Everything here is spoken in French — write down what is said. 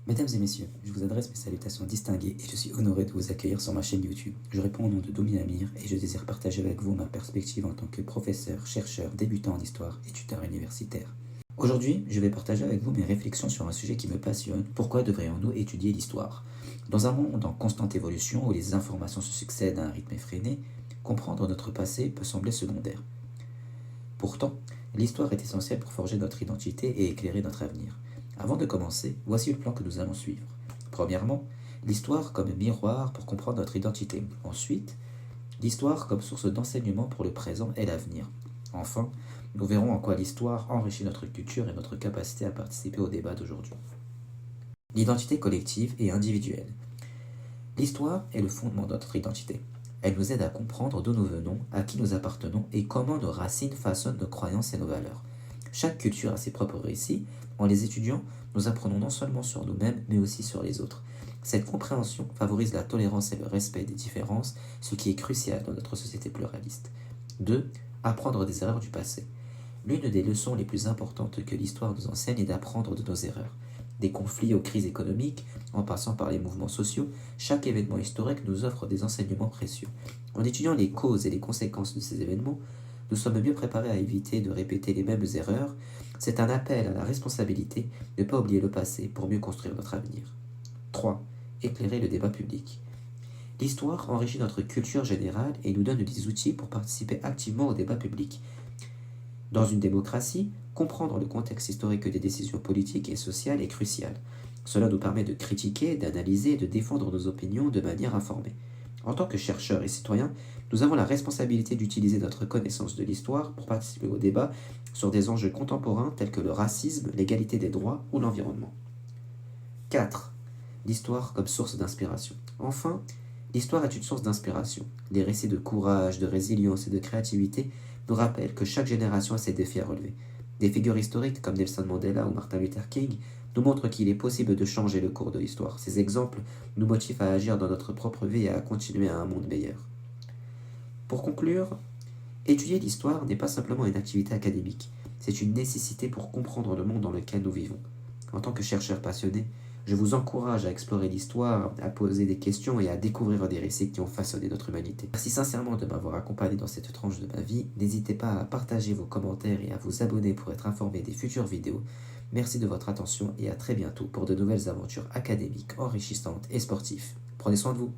Mesdames et messieurs, je vous adresse mes salutations distinguées et je suis honoré de vous accueillir sur ma chaîne YouTube. Je réponds au nom de Domi Amir et je désire partager avec vous ma perspective en tant que professeur, chercheur, débutant en histoire et tuteur universitaire. Aujourd'hui, je vais partager avec vous mes réflexions sur un sujet qui me passionne. Pourquoi devrions-nous étudier l'histoire? Dans un monde en constante évolution où les informations se succèdent à un rythme effréné, comprendre notre passé peut sembler secondaire. Pourtant, l'histoire est essentielle pour forger notre identité et éclairer notre avenir. Avant de commencer, voici le plan que nous allons suivre. Premièrement, l'histoire comme miroir pour comprendre notre identité. Ensuite, l'histoire comme source d'enseignement pour le présent et l'avenir. Enfin, nous verrons en quoi l'histoire enrichit notre culture et notre capacité à participer au débat d'aujourd'hui. L'identité collective et individuelle. L'histoire est le fondement de notre identité. Elle nous aide à comprendre d'où nous venons, à qui nous appartenons et comment nos racines façonnent nos croyances et nos valeurs. Chaque culture a ses propres récits. En les étudiant, nous apprenons non seulement sur nous-mêmes, mais aussi sur les autres. Cette compréhension favorise la tolérance et le respect des différences, ce qui est crucial dans notre société pluraliste. 2. Apprendre des erreurs du passé. L'une des leçons les plus importantes que l'histoire nous enseigne est d'apprendre de nos erreurs. Des conflits aux crises économiques, en passant par les mouvements sociaux, chaque événement historique nous offre des enseignements précieux. En étudiant les causes et les conséquences de ces événements, nous sommes mieux préparés à éviter de répéter les mêmes erreurs. C'est un appel à la responsabilité de ne pas oublier le passé pour mieux construire notre avenir. 3. Éclairer le débat public. L'histoire enrichit notre culture générale et nous donne des outils pour participer activement au débat public. Dans une démocratie, comprendre le contexte historique des décisions politiques et sociales est crucial. Cela nous permet de critiquer, d'analyser et de défendre nos opinions de manière informée. En tant que chercheurs et citoyens, nous avons la responsabilité d'utiliser notre connaissance de l'histoire pour participer au débat sur des enjeux contemporains tels que le racisme, l'égalité des droits ou l'environnement. 4. L'histoire comme source d'inspiration. Enfin, l'histoire est une source d'inspiration. Les récits de courage, de résilience et de créativité nous rappellent que chaque génération a ses défis à relever. Des figures historiques comme Nelson Mandela ou Martin Luther King nous montrent qu'il est possible de changer le cours de l'histoire. Ces exemples nous motivent à agir dans notre propre vie et à continuer à un monde meilleur. Pour conclure, étudier l'histoire n'est pas simplement une activité académique, c'est une nécessité pour comprendre le monde dans lequel nous vivons. En tant que chercheur passionné, je vous encourage à explorer l'histoire, à poser des questions et à découvrir des récits qui ont façonné notre humanité. Merci sincèrement de m'avoir accompagné dans cette tranche de ma vie. N'hésitez pas à partager vos commentaires et à vous abonner pour être informé des futures vidéos. Merci de votre attention et à très bientôt pour de nouvelles aventures académiques, enrichissantes et sportives. Prenez soin de vous.